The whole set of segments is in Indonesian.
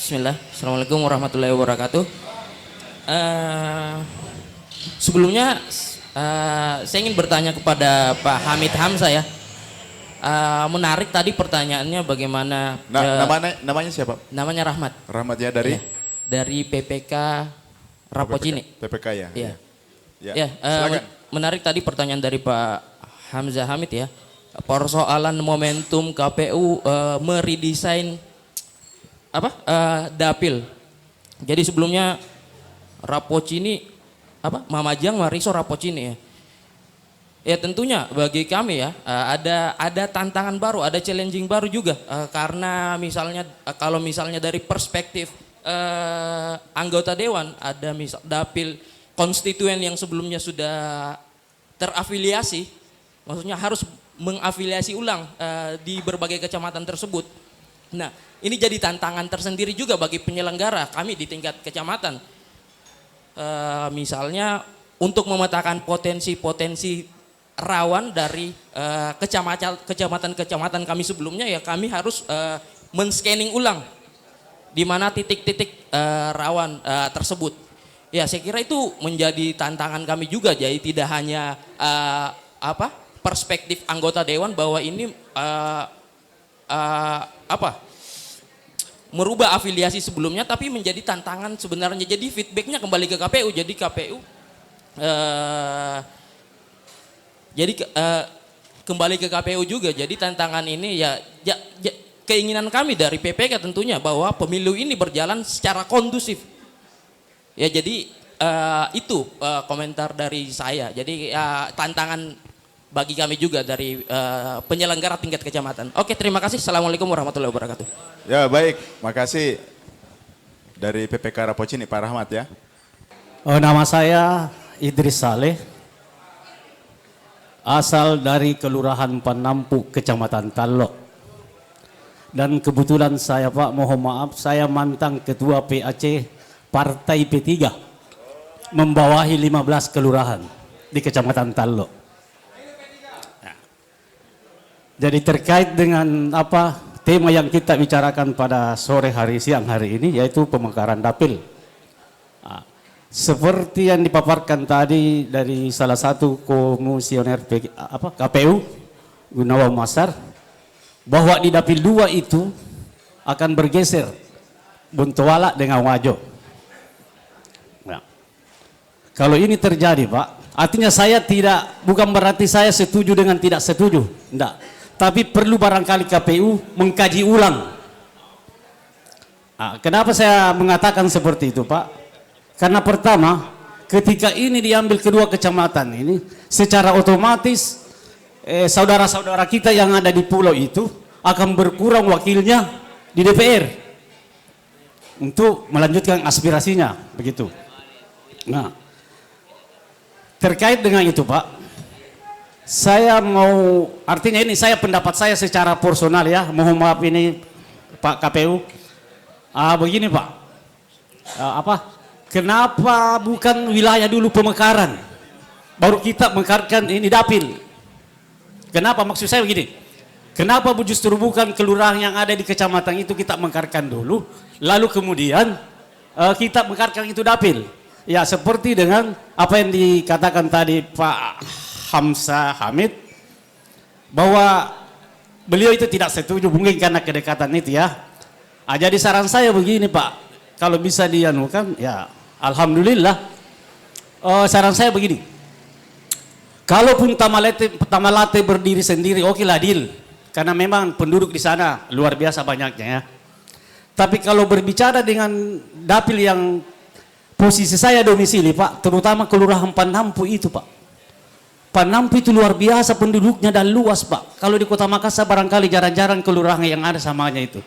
Bismillah. Assalamualaikum warahmatullahi wabarakatuh. Eh, Sebelumnya saya ingin bertanya kepada Pak Hamid Hamzah ya. Menarik tadi pertanyaannya bagaimana. Namanya siapa? Namanya Rahmat. Rahmat ya dari? Iya. Dari PPK Rapocini. PPK ya. Iya. Ya. Ya, Silakan. menarik tadi pertanyaan dari Pak Hamzah Hamid ya. Persoalan momentum KPU meredesain dapil. Jadi sebelumnya Rapocini Mamajang Mariso Rapocini ya. Ya tentunya bagi kami ya ada tantangan baru, ada challenging baru juga karena misalnya kalau misalnya dari perspektif anggota dewan ada misal dapil konstituen yang sebelumnya sudah terafiliasi, maksudnya harus mengafiliasi ulang di berbagai kecamatan tersebut. Nah, ini jadi tantangan tersendiri juga bagi penyelenggara kami di tingkat kecamatan. Misalnya untuk memetakan potensi-potensi rawan dari kecamatan-kecamatan kami sebelumnya ya kami harus men-scanning ulang di mana titik-titik rawan tersebut. Ya saya kira itu menjadi tantangan kami juga, jadi tidak hanya perspektif anggota dewan bahwa ini merubah afiliasi sebelumnya, tapi menjadi tantangan sebenarnya. Jadi feedbacknya kembali ke KPU. Jadi KPU kembali ke KPU juga. Jadi tantangan ini ya keinginan kami dari PPK tentunya bahwa pemilu ini berjalan secara kondusif. Ya jadi itu komentar dari saya. Jadi tantangan bagi kami juga dari penyelenggara tingkat kecamatan. Oke, terima kasih. Assalamualaikum warahmatullahi wabarakatuh. Ya baik, makasih dari PPK Rapocini Pak Rahmat ya. Nama saya Idris Saleh, asal dari Kelurahan Panampu, Kecamatan Talok. Dan kebetulan saya Pak, mohon maaf, saya mantan Ketua PAC Partai P3, membawahi 15 kelurahan di Kecamatan Talok. Jadi terkait dengan tema yang kita bicarakan pada siang hari ini, yaitu pemekaran dapil. Seperti yang dipaparkan tadi dari salah satu komisioner KPU, Gunawan Masar, bahwa di dapil 2 itu akan bergeser Bontoala dengan Wajo. Nah, kalau ini terjadi Pak, artinya saya bukan berarti saya setuju dengan tidak setuju, enggak. Tapi perlu barangkali KPU mengkaji ulang. Kenapa saya mengatakan seperti itu Pak? Karena pertama, ketika ini diambil kedua kecamatan ini, secara otomatis saudara-saudara kita yang ada di pulau itu akan berkurang wakilnya di DPR untuk melanjutkan aspirasinya, begitu. Nah, terkait dengan itu Pak, saya mau, artinya ini pendapat saya secara personal ya, mohon maaf ini Pak KPU. Begini Pak, kenapa bukan wilayah dulu pemekaran, baru kita mekarkan ini dapil? Kenapa, maksud saya begini, kenapa justru bukan kelurahan yang ada di kecamatan itu kita mekarkan dulu, lalu kemudian kita mekarkan itu dapil? Ya seperti dengan apa yang dikatakan tadi Pak Hamzah Hamid, bahwa beliau itu tidak setuju mungkin karena kedekatan itu ya. Jadi saran saya begini Pak, kalau bisa dianukan ya alhamdulillah. Saran saya begini, kalaupun Tamalate berdiri sendiri, oke lah deal, karena memang penduduk di sana luar biasa banyaknya ya. Tapi kalau berbicara dengan dapil yang posisi saya domisili Pak, terutama Kelurahan Panampu itu Pak, Panampu itu luar biasa penduduknya dan luas Pak. Kalau di Kota Makassar barangkali jarang-jarang kelurahan yang ada samanya itu.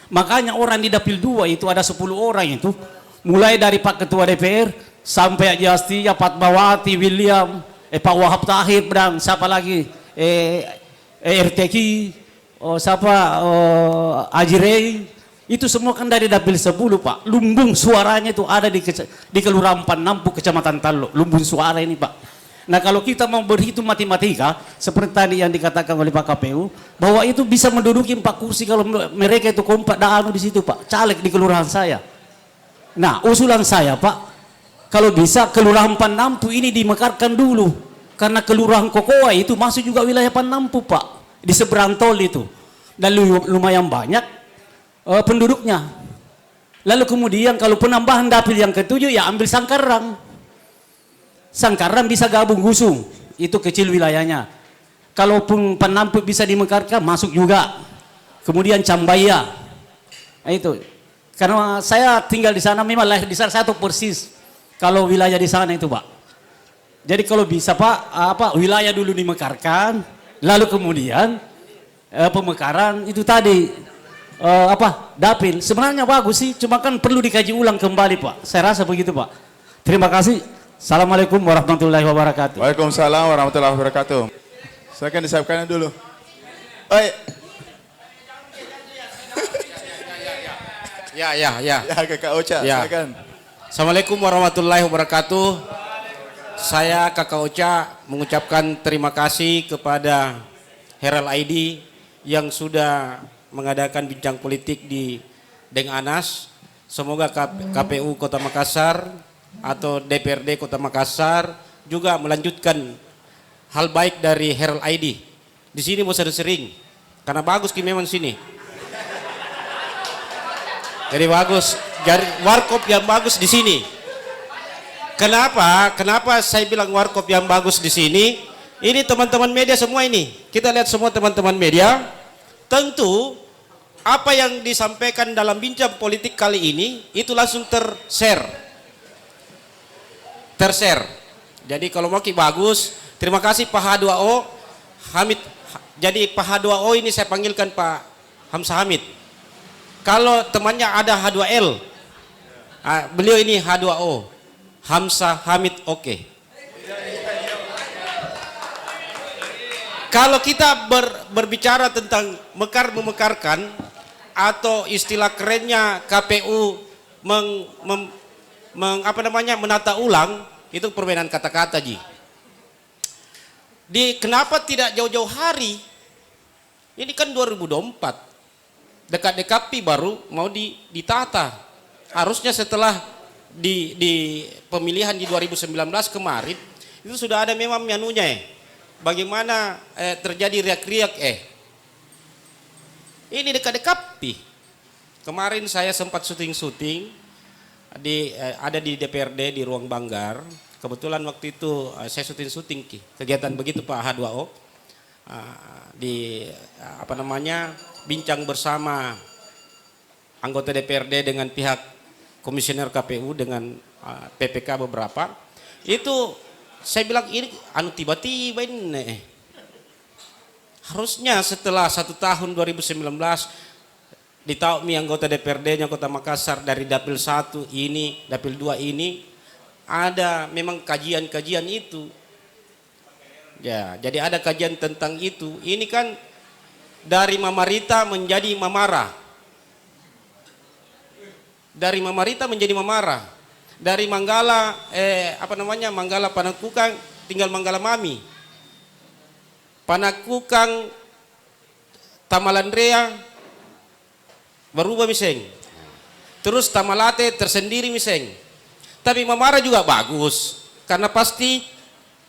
Makanya orang di dapil 2 itu ada 10 orang itu, mulai dari Pak Ketua DPR sampai Haji Astia, Fatmawati, William, Pak Wahab Tahir, dan siapa lagi, RTQ, Haji Rey, itu semua kan dari dapil 10 Pak. Lumbung suaranya itu ada di Kelurahan Panampu, Kecamatan Talok. Lumbung suara ini Pak. Nah kalau kita mau berhitung matematika, seperti tadi yang dikatakan oleh Pak KPU, bahwa itu bisa menduduki 4 kursi kalau mereka itu kompak anu di situ Pak, caleg di kelurahan saya. Nah usulan saya Pak, kalau bisa kelurahan Panampu ini dimekarkan dulu, karena kelurahan Kokoa itu masuk juga wilayah Panampu Pak, di seberang tol itu, dan lumayan banyak penduduknya. Lalu kemudian kalau penambahan dapil yang ke-7 ya ambil Sangkarang. Sangkarang bisa gabung gusung, itu kecil wilayahnya. Kalaupun Panampu bisa dimekarkan, masuk juga. Kemudian Cambaya, nah, itu. Karena saya tinggal di sana, memang lahir di sana, saya tahu persis kalau wilayah di sana itu Pak. Jadi kalau bisa Pak, wilayah dulu dimekarkan, lalu kemudian pemekaran itu tadi dapil. Sebenarnya bagus sih, cuma kan perlu dikaji ulang kembali Pak. Saya rasa begitu Pak. Terima kasih. Assalamualaikum warahmatullahi wabarakatuh. Waalaikumsalam warahmatullahi wabarakatuh. Silakan disiapkan dulu. Oi. Ya. Ya, Kakak Ocha, Ya. silakan. Assalamualaikum warahmatullahi wabarakatuh. Saya Kakak Ocha mengucapkan terima kasih kepada Herald ID yang sudah mengadakan bincang politik di Deng Anas. Semoga KPU Kota Makassar atau DPRD Kota Makassar juga melanjutkan hal baik dari Herald ID. Di sini mau sering, karena bagus memang sini. Jadi bagus, jadi warkop yang bagus di sini. Kenapa? Kenapa saya bilang warkop yang bagus di sini? Ini teman-teman media semua ini. Kita lihat semua teman-teman media. Tentu apa yang disampaikan dalam bincang politik kali ini itu langsung tershare. Jadi kalau mau bagus, terima kasih Pak H2O Hamid. Jadi Pak H2O ini saya panggilkan Pak Hamzah Hamid. Kalau temannya ada H2L, beliau ini H2O Hamzah Hamid. Oke. Kalau kita berbicara tentang memekarkan atau istilah kerennya KPU menata ulang, itu permainan kata-kata Ji. Kenapa tidak jauh-jauh hari? Ini kan 2024. Dekat-dekat baru mau ditata. Harusnya setelah di pemilihan di 2019 kemarin itu sudah ada memang menunya bagaimana terjadi riak-riak Ini dekat-dekat Kemarin saya sempat syuting ada di DPRD di Ruang Banggar. Kebetulan waktu itu saya syuting kegiatan begitu Pak H2O bincang bersama anggota DPRD dengan pihak komisioner KPU dengan PPK beberapa. Itu saya bilang ini tiba-tiba ini harusnya setelah 1 tahun 2019 ditaumi anggota DPRD-nya Kota Makassar dari Dapil 1 ini, Dapil 2 ini ada memang kajian-kajian itu. Ya, jadi ada kajian tentang itu. Ini kan dari Mamarita menjadi Mamara. Dari Mamarita menjadi Mamara. Dari Manggala Manggala Panakukang tinggal Manggala Mami. Panakukang Tamalandrea berubah miseng. Terus Tamalate tersendiri miseng. Tapi Mamara juga bagus karena pasti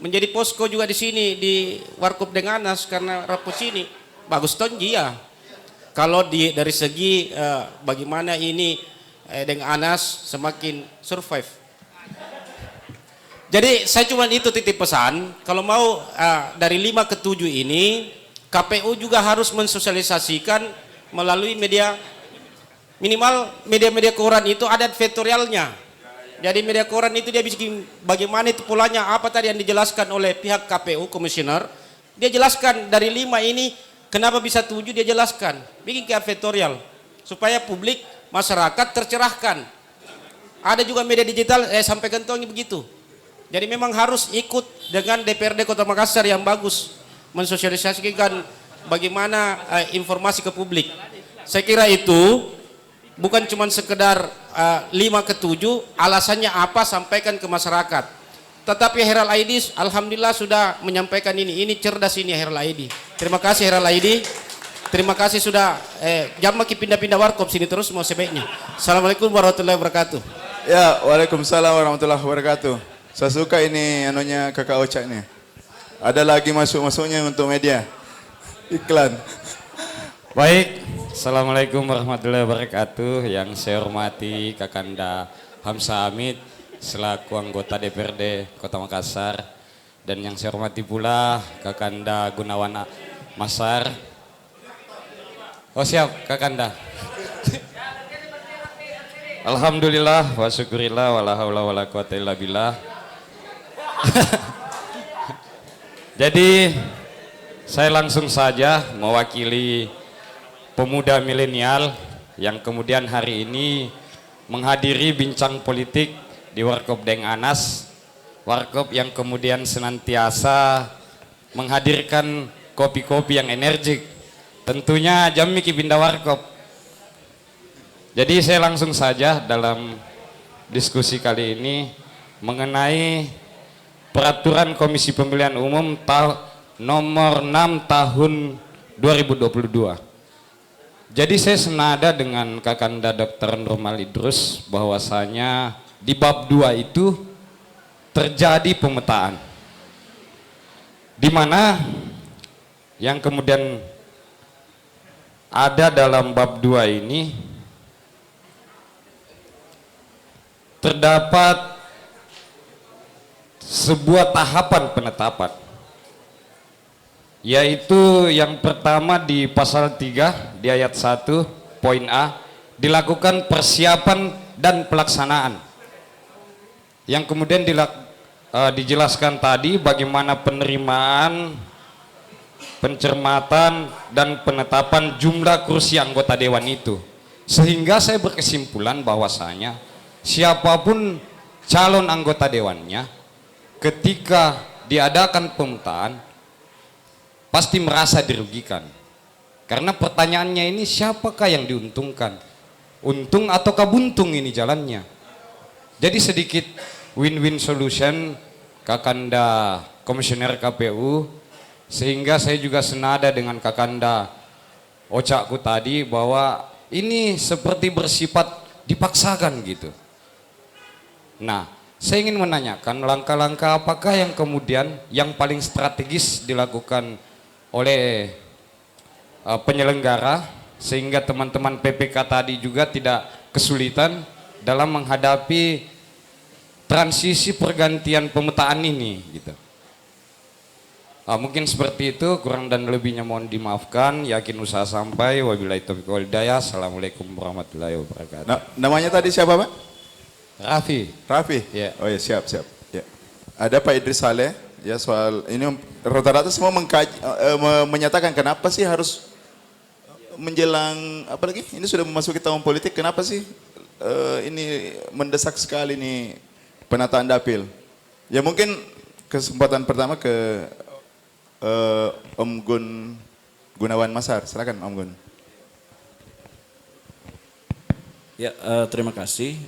menjadi posko juga di sini di Warkop Deng Anas karena Rapos ini bagus tonji ya. Kalau dari segi bagaimana ini Deng Anas semakin survive. Jadi saya cuma itu titip pesan, kalau mau dari 5 ke 7 ini KPU juga harus mensosialisasikan melalui media. Minimal media-media koran itu ada editorialnya. Jadi media koran itu dia bikin bagaimana itu polanya, apa tadi yang dijelaskan oleh pihak KPU komisioner. Dia jelaskan dari 5 ini kenapa bisa 7, dia jelaskan. Bikin ke editorial supaya publik masyarakat tercerahkan. Ada juga media digital sampai kentongi begitu. Jadi memang harus ikut dengan DPRD Kota Makassar yang bagus mensosialisasikan bagaimana informasi ke publik. Saya kira itu bukan cuma sekedar 5 ke 7, alasannya apa sampaikan ke masyarakat. tetapi Heral Aidi alhamdulillah sudah menyampaikan ini cerdas ini Heral Aidi. Terima kasih Heral Aidi. Terima kasih sudah jangan makin pindah-pindah warkop sini terus mau sebaiknya. Assalamualaikum warahmatullahi wabarakatuh. Ya, waalaikumsalam warahmatullahi wabarakatuh. Saya suka ini anunya kakak Ocha nih. Ada lagi masuk-masuknya untuk media. Iklan. Baik, Assalamualaikum warahmatullahi wabarakatuh. Yang saya hormati Kakanda Hamzah Hamid selaku anggota DPRD Kota Makassar, dan yang saya hormati pula Kakanda Gunawan Masar. Oh siap Kakanda. Alhamdulillah wa syukurillah wa la haula wa la quwata illa billah. Jadi saya langsung saja mewakili pemuda milenial yang kemudian hari ini menghadiri bincang politik di Warkop Deng Anas, warkop yang kemudian senantiasa menghadirkan kopi-kopi yang energik, tentunya Jamiki Pindah Warkop. Jadi saya langsung saja dalam diskusi kali ini mengenai Peraturan Komisi Pemilihan Umum nomor 6 tahun 2022. Jadi saya senada dengan Kakanda Dr. Nurmal Idrus bahwasanya di bab 2 itu terjadi pemetaan, di mana yang kemudian ada dalam bab 2 ini terdapat sebuah tahapan penetapan, yaitu yang pertama di pasal 3 di ayat 1 poin A, dilakukan persiapan dan pelaksanaan, yang kemudian dijelaskan tadi bagaimana penerimaan, pencermatan dan penetapan jumlah kursi anggota dewan itu, sehingga saya berkesimpulan bahwasanya siapapun calon anggota dewannya ketika diadakan pemetaan pasti merasa dirugikan, karena pertanyaannya ini siapakah yang diuntungkan, untung ataukah buntung ini jalannya. Jadi sedikit win-win solution Kakanda Komisioner KPU, sehingga saya juga senada dengan Kakanda Ocaku tadi bahwa ini seperti bersifat dipaksakan gitu. Nah, saya ingin menanyakan langkah-langkah apakah yang kemudian yang paling strategis dilakukan oleh penyelenggara sehingga teman-teman PPK tadi juga tidak kesulitan dalam menghadapi transisi pergantian pemetaan ini gitu. Mungkin seperti itu, kurang dan lebihnya mohon dimaafkan. Yakin usaha sampai. Wabillahi taufiq wal hidayah. Assalamualaikum warahmatullahi wabarakatuh. Namanya tadi siapa, Pak? Raffi. Raffi? Ya. Oh ya, siap. Ya. Ada Pak Idris Saleh, ya soal ini rata-rata semua menyatakan kenapa sih harus menjelang apa lagi? Ini sudah memasuki tahun politik, kenapa sih ini mendesak sekali nih penataan dapil? Ya mungkin kesempatan pertama ke Om Gunawan Masar, silakan Om Gun. Ya, terima kasih.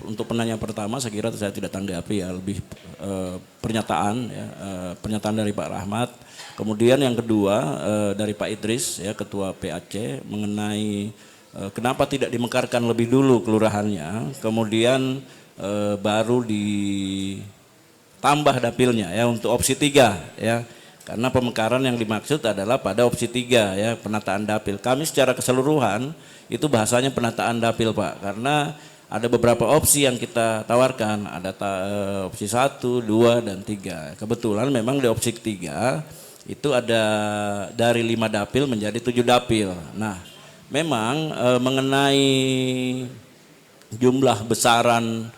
Untuk penanya pertama saya kira saya tidak tanggapi ya, lebih pernyataan ya, pernyataan dari Pak Rahmat. Kemudian yang kedua dari Pak Idris ya, Ketua PAC, mengenai kenapa tidak dimekarkan lebih dulu kelurahannya, kemudian baru ditambah dapilnya ya untuk opsi 3 ya. Karena pemekaran yang dimaksud adalah pada opsi 3 ya, penataan dapil. Kami secara keseluruhan itu bahasanya penataan dapil Pak, karena ada beberapa opsi yang kita tawarkan, ada opsi 1, 2, dan 3. Kebetulan memang di opsi 3 itu ada dari 5 dapil menjadi 7 dapil. Nah, memang mengenai jumlah besaran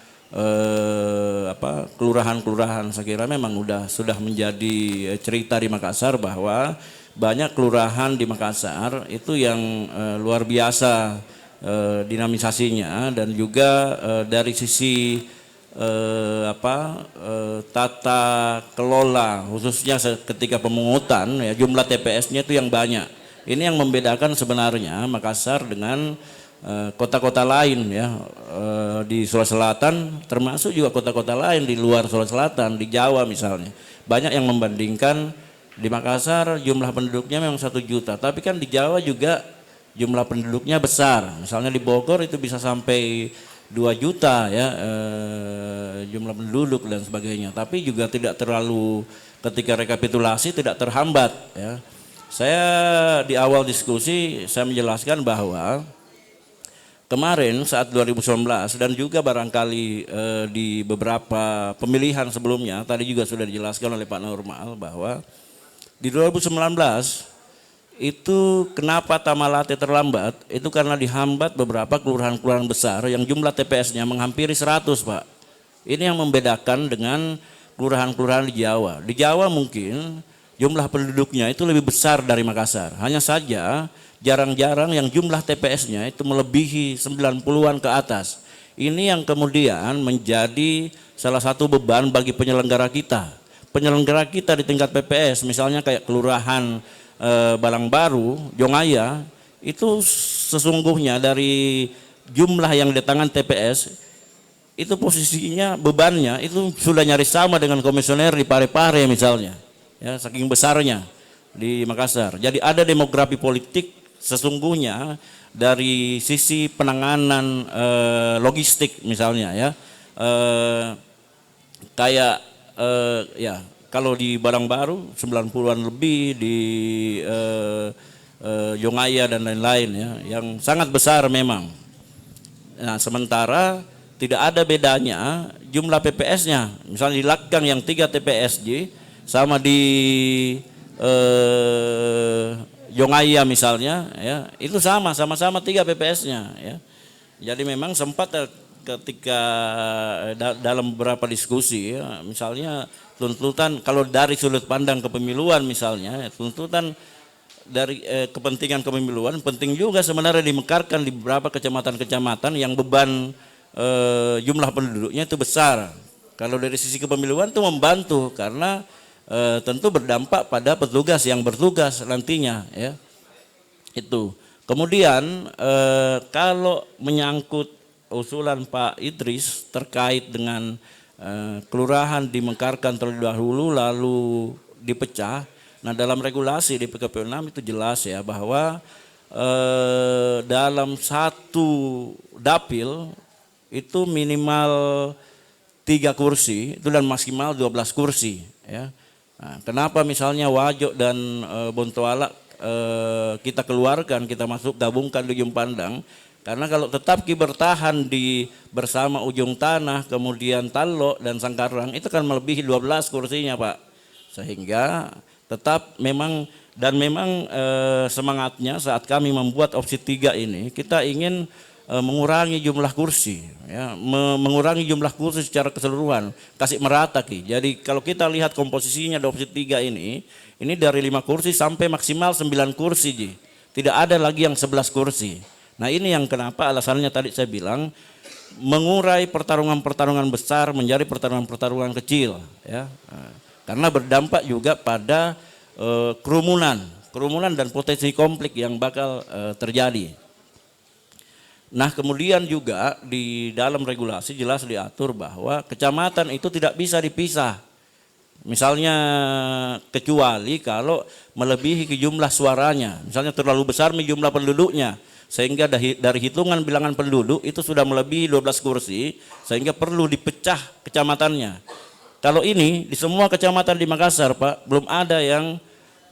kelurahan-kelurahan, saya kira memang sudah menjadi cerita di Makassar bahwa banyak kelurahan di Makassar itu yang luar biasa dinamisasinya, dan juga dari sisi tata kelola khususnya ketika pemungutan ya, jumlah TPS-nya itu yang banyak. Ini yang membedakan sebenarnya Makassar dengan kota-kota lain ya. di Sulawesi Selatan, termasuk juga kota-kota lain di luar Sulawesi Selatan, di Jawa misalnya. Banyak yang membandingkan di Makassar jumlah penduduknya memang 1 juta, tapi kan di Jawa juga jumlah penduduknya besar. Misalnya di Bogor itu bisa sampai 2 juta ya jumlah penduduk dan sebagainya. Tapi juga tidak terlalu, ketika rekapitulasi tidak terhambat ya. Saya di awal diskusi saya menjelaskan bahwa kemarin saat 2019 dan juga barangkali di beberapa pemilihan sebelumnya tadi juga sudah dijelaskan oleh Pak Normal bahwa di 2019 itu kenapa Tamalate terlambat itu karena dihambat beberapa kelurahan-kelurahan besar yang jumlah TPS-nya menghampiri 100, Pak. Ini yang membedakan dengan kelurahan-kelurahan di Jawa. Di Jawa mungkin jumlah penduduknya itu lebih besar dari Makassar. Hanya saja jarang-jarang yang jumlah TPS-nya itu melebihi 90-an ke atas. Ini yang kemudian menjadi salah satu beban bagi penyelenggara kita. Penyelenggara kita di tingkat PPS, misalnya kayak Kelurahan Balangbaru, Jongaya, itu sesungguhnya dari jumlah yang datangan TPS, itu posisinya bebannya itu sudah nyaris sama dengan komisioner di Parepare misalnya. Ya, saking besarnya di Makassar. Jadi ada demografi politik sesungguhnya dari sisi penanganan logistik misalnya ya. Kayak ya kalau di Balangbaru 90-an lebih, di Jongaya dan lain-lain ya, yang sangat besar memang. Nah, sementara tidak ada bedanya jumlah PPS-nya. Misalnya di Lakang yang 3 TPSJ sama di Jongaya misalnya ya, itu sama-sama 3 PPS-nya ya. Jadi memang sempat ketika dalam beberapa diskusi ya, misalnya tuntutan kalau dari sudut pandang kepemiluan misalnya, tuntutan dari kepentingan kepemiluan penting juga sebenarnya dimekarkan di beberapa kecamatan-kecamatan yang beban jumlah penduduknya itu besar. Kalau dari sisi kepemiluan itu membantu karena tentu berdampak pada petugas yang bertugas nantinya ya. Itu. Kemudian kalau menyangkut usulan Pak Idris terkait dengan kelurahan dimekarkan terlebih dahulu lalu dipecah. Nah, dalam regulasi di PKPU 6 itu jelas ya bahwa dalam satu dapil itu minimal 3 kursi itu dan maksimal 12 kursi ya. Nah, kenapa misalnya Wajo dan Bontoala kita keluarkan, kita gabungkan di Ujung Pandang? Karena kalau tetap bertahan di bersama Ujung Tanah, kemudian Tallo dan Sangkarang itu kan melebihi 12 kursinya, Pak. Sehingga tetap memang semangatnya saat kami membuat opsi 3 ini kita ingin mengurangi jumlah kursi ya, mengurangi jumlah kursi secara keseluruhan, kasih merata Ki. Jadi kalau kita lihat komposisinya di opsi 3 ini dari 5 kursi sampai maksimal 9 kursi Ji. Tidak ada lagi yang 11 kursi. Nah, ini yang kenapa alasannya tadi saya bilang mengurai pertarungan-pertarungan besar menjadi pertarungan-pertarungan kecil ya. Karena berdampak juga pada kerumunan dan potensi konflik yang bakal terjadi. Nah, kemudian juga di dalam regulasi jelas diatur bahwa kecamatan itu tidak bisa dipisah. Misalnya kecuali kalau melebihi jumlah suaranya, misalnya terlalu besar jumlah penduduknya, sehingga dari hitungan bilangan penduduk itu sudah melebihi 12 kursi, sehingga perlu dipecah kecamatannya. Kalau ini di semua kecamatan di Makassar, Pak, belum ada yang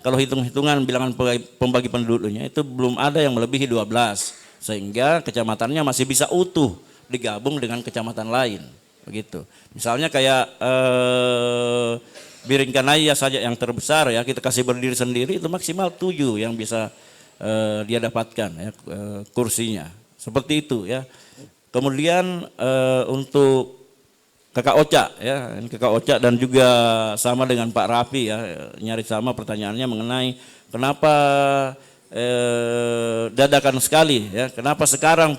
kalau hitung-hitungan bilangan pembagi penduduknya itu belum ada yang melebihi 12. Sehingga kecamatannya masih bisa utuh digabung dengan kecamatan lain begitu. Misalnya kayak Biringkanaya saja yang terbesar ya, kita kasih berdiri sendiri itu maksimal 7 yang bisa dia dapatkan ya, kursinya seperti itu ya. Kemudian untuk Kakak Oca ya, Kakak Oca dan juga sama dengan Pak Rafi ya, nyari sama pertanyaannya mengenai kenapa dadakan sekali ya, kenapa sekarang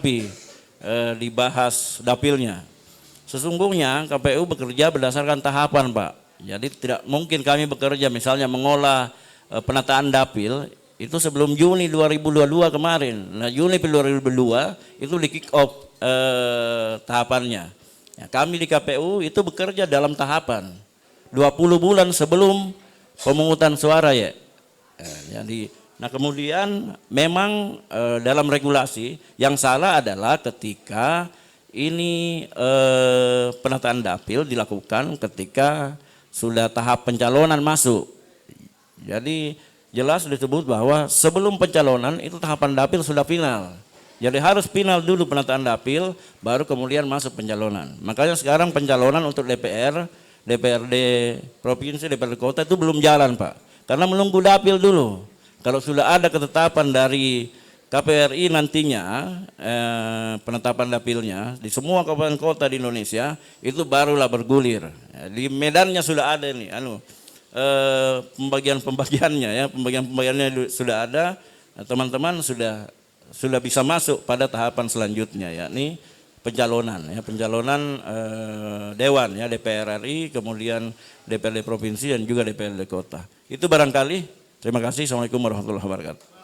dibahas dapilnya. Sesungguhnya KPU bekerja berdasarkan tahapan, Pak. Jadi tidak mungkin kami bekerja misalnya mengolah penataan dapil itu sebelum Juni 2022 kemarin. Nah Juni 2022 itu di kick off tahapannya. Ya, kami di KPU itu bekerja dalam tahapan 20 bulan sebelum pemungutan suara ya. Jadi, nah kemudian memang dalam regulasi yang salah adalah ketika ini penataan dapil dilakukan ketika sudah tahap pencalonan masuk. Jadi jelas disebut bahwa sebelum pencalonan itu tahapan dapil sudah final. Jadi harus final dulu penataan dapil, baru kemudian masuk pencalonan. Makanya sekarang pencalonan untuk DPR, DPRD provinsi, DPRD kota itu belum jalan Pak. Karena menunggu dapil dulu. Kalau sudah ada ketetapan dari KPRI nantinya, penetapan dapilnya di semua kabupaten kota di Indonesia, itu barulah bergulir. Di Medannya sudah ada nih, pembagiannya ya, pembagiannya sudah ada, teman-teman sudah bisa masuk pada tahapan selanjutnya yakni pencalonan ya, pencalonan dewan ya, DPR RI, kemudian DPRD provinsi dan juga DPRD kota. Itu barangkali. Terima kasih. Assalamualaikum warahmatullahi wabarakatuh.